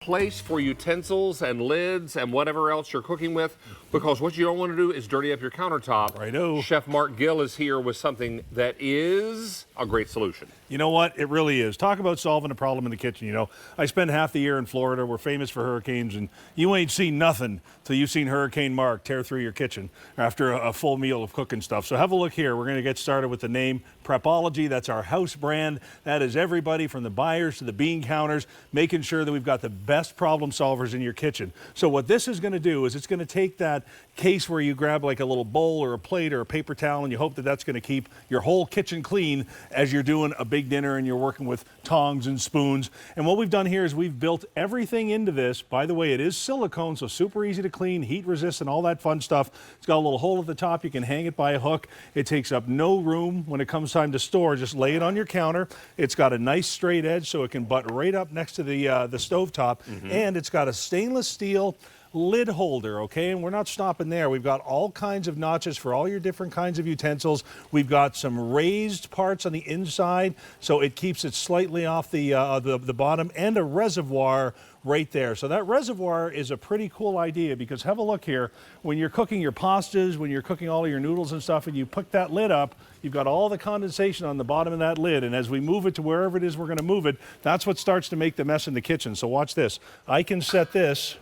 place for utensils and lids and whatever else you're cooking with, because what you don't want to do is dirty up your countertop. Righto. Chef Mark Gill is here with something that is a great solution. You know what? It really is. Talk about solving a problem in the kitchen. You know, I spend half the year in Florida. We're famous for hurricanes, and you ain't seen nothing till you've seen Hurricane Mark tear through your kitchen after a full meal of cooking stuff. So have a look here. We're going to get started with the name Prepology. That's our house brand. That is everybody from the buyers to the bean counters, making sure that we've got the best problem solvers in your kitchen. So what this is going to do is it's going to take that case where you grab like a little bowl or a plate or a paper towel, and you hope that that's going to keep your whole kitchen clean as you're doing a big dinner and you're working with tongs and spoons. And what we've done here is we've built everything into this. By the way, it is silicone, so super easy to clean, heat resistant, all that fun stuff. It's got a little hole at the top. You can hang it by a hook. It takes up no room when it comes time to store. Just lay it on your counter. It's got a nice straight edge so it can butt right up next to the stovetop. And it's got a stainless steel lid holder, okay? And we're not stopping there. We've got all kinds of notches for all your different kinds of utensils. We've got some raised parts on the inside, so it keeps it slightly off the bottom, and a reservoir right there. So that reservoir is a pretty cool idea, because have a look here. When you're cooking your pastas, when you're cooking all of your noodles and stuff, and you pick that lid up, you've got all the condensation on the bottom of that lid, and as we move it to wherever it is we're going to move it, that's what starts to make the mess in the kitchen. So watch this. I can set this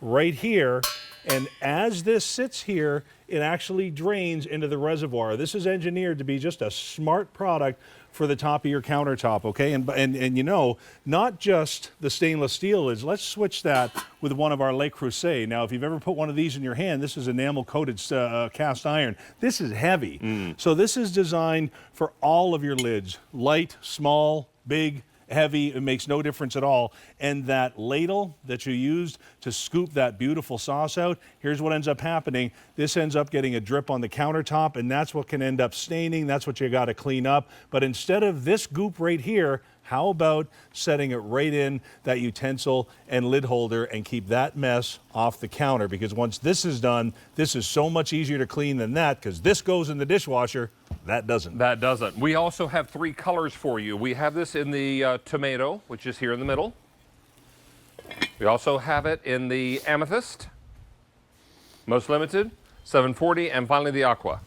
right here, and as this sits here, it actually drains into the reservoir. This is engineered to be just a smart product for the top of your countertop, okay? And you know, not just the stainless steel is. Let's switch that with one of our Le Creuset. Now, if you've ever put one of these in your hand, this is enamel-coated cast iron. This is heavy. So this is designed for all of your lids, light, small, big, heavy. It makes no difference at all. And that ladle that you used to scoop that beautiful sauce out, here's what ends up happening. This ends up getting a drip on the countertop, and that's what can end up staining. That's what you got to clean up. But instead of this goop right here, how about setting it right in that utensil and lid holder and keep that mess off the counter? Because once this is done, this is so much easier to clean than that, because this goes in the dishwasher. That doesn't. That doesn't. We also have 3 colors for you. We have this in the tomato, which is here in the middle. We also have it in the amethyst, most limited, $7.40, and finally the aqua,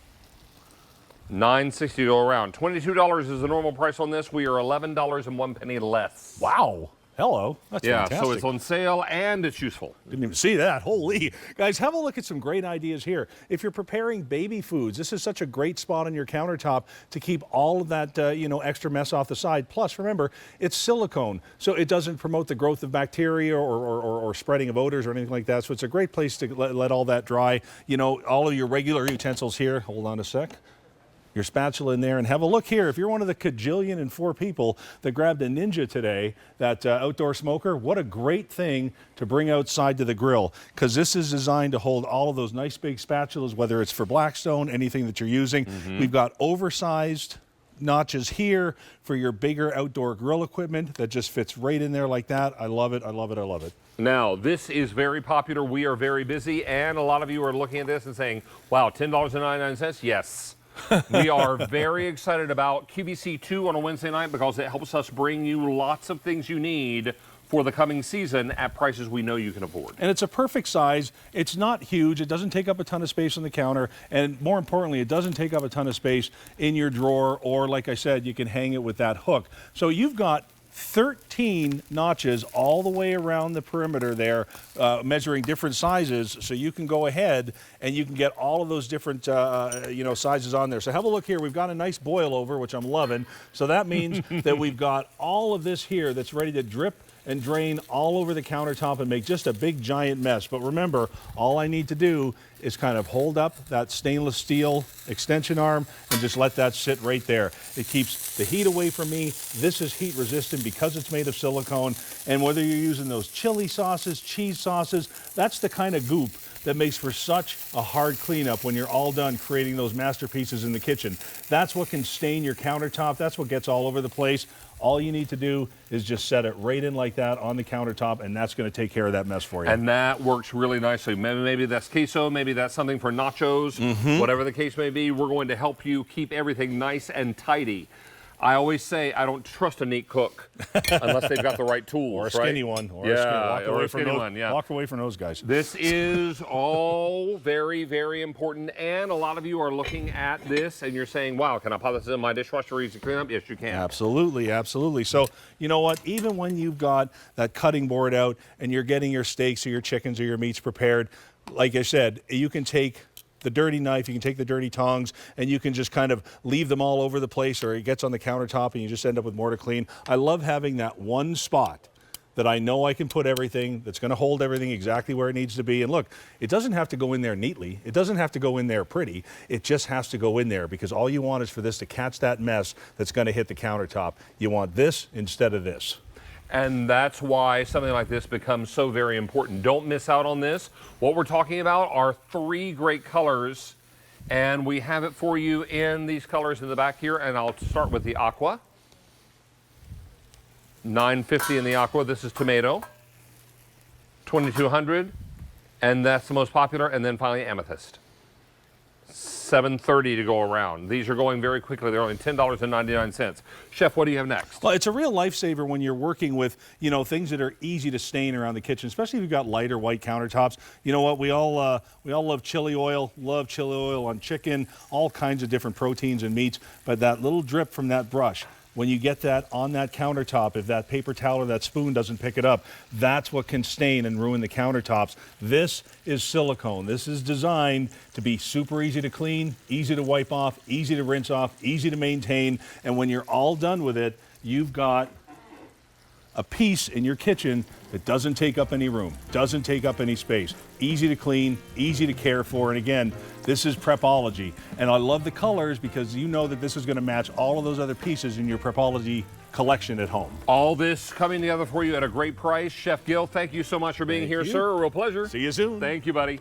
$9.60 to go around. $22 is the normal price on this. We are $11.01 less. Wow. Hello. That's fantastic. So it's on sale and it's useful. Didn't even see that. Holy. Guys, have a look at some great ideas here. If you're preparing baby foods, this is such a great spot on your countertop to keep all of that, extra mess off the side. Plus, remember, it's silicone, so it doesn't promote the growth of bacteria or spreading of odors or anything like that. So it's a great place to let all that dry. You know, all of your regular utensils here. Hold on a sec. Your spatula in there, and have a look here. If you're one of the cajillion and 4 people that grabbed a Ninja today, that outdoor smoker, what a great thing to bring outside to the grill, because this is designed to hold all of those nice big spatulas, whether it's for Blackstone, anything that you're using. We've got oversized notches here for your bigger outdoor grill equipment that just fits right in there like that. I love it, I love it, I love it. Now, this is very popular. We are very busy, and a lot of you are looking at this and saying, wow, $10.99? Yes. We are very excited about QVC 2 on a Wednesday night, because it helps us bring you lots of things you need for the coming season at prices we know you can afford. And it's a perfect size. It's not huge. It doesn't take up a ton of space on the counter. And more importantly, it doesn't take up a ton of space in your drawer, or like I said, you can hang it with that hook. So you've got 13 notches all the way around the perimeter there, measuring different sizes, so you can go ahead and you can get all of those different sizes on there. So have a look here. We've got a nice boil over, which I'm loving. So that means that we've got all of this here that's ready to drip and drain all over the countertop and make just a big giant mess. But remember, all I need to do is kind of hold up that stainless steel extension arm and just let that sit right there. It keeps the heat away from me. This is heat resistant because it's made of silicone. And whether you're using those chili sauces, cheese sauces, that's the kind of goop that makes for such a hard cleanup when you're all done creating those masterpieces in the kitchen. That's what can stain your countertop. That's what gets all over the place. All you need to do is just set it right in like that on the countertop, and that's going to take care of that mess for you. And that works really nicely. Maybe that's queso, maybe that's something for nachos, whatever the case may be. We're going to help you keep everything nice and tidy. I always say I don't trust a neat cook unless they've got the right tools, Or a right? skinny one. Or Yeah, a skinny one. Yeah. Walk away from those guys. This is all very, very important, and a lot of you are looking at this and you're saying, wow, can I pop this in my dishwasher easy clean up? Yes, you can. Absolutely, absolutely. So, you know what? Even when you've got that cutting board out and you're getting your steaks or your chickens or your meats prepared, like I said, you can take the dirty knife, you can take the dirty tongs, and you can just kind of leave them all over the place, or it gets on the countertop and you just end up with more to clean. I love having that one spot that I know I can put everything, that's going to hold everything exactly where it needs to be. And look, it doesn't have to go in there neatly. It doesn't have to go in there pretty. It just has to go in there, because all you want is for this to catch that mess that's going to hit the countertop. You want this instead of this. And that's why something like this becomes so very important. Don't miss out on this. What we're talking about are 3 great colors, and we have it for you in these colors in the back here. And I'll start with the Aqua. $9.50 in the Aqua. This is tomato. $2,200, and that's the most popular. And then finally Amethyst. $7.30 to go around. These are going very quickly. They're only $10.99. Chef, what do you have next? Well, it's a real lifesaver when you're working with, you know, things that are easy to stain around the kitchen, especially if you've got lighter white countertops. You know what? We all love chili oil on chicken, all kinds of different proteins and meats. But that little drip from that brush, when you get that on that countertop, if that paper towel or that spoon doesn't pick it up, that's what can stain and ruin the countertops. This is silicone. This is designed to be super easy to clean, easy to wipe off, easy to rinse off, easy to maintain. And when you're all done with it, you've got a piece in your kitchen that doesn't take up any room, doesn't take up any space. Easy to clean, easy to care for. And again, this is Prepology. And I love the colors because you know that this is going to match all of those other pieces in your Prepology collection at home. All this coming together for you at a great price. Chef Gil, thank you so much for being here, sir. A real pleasure. See you soon. Thank you, buddy.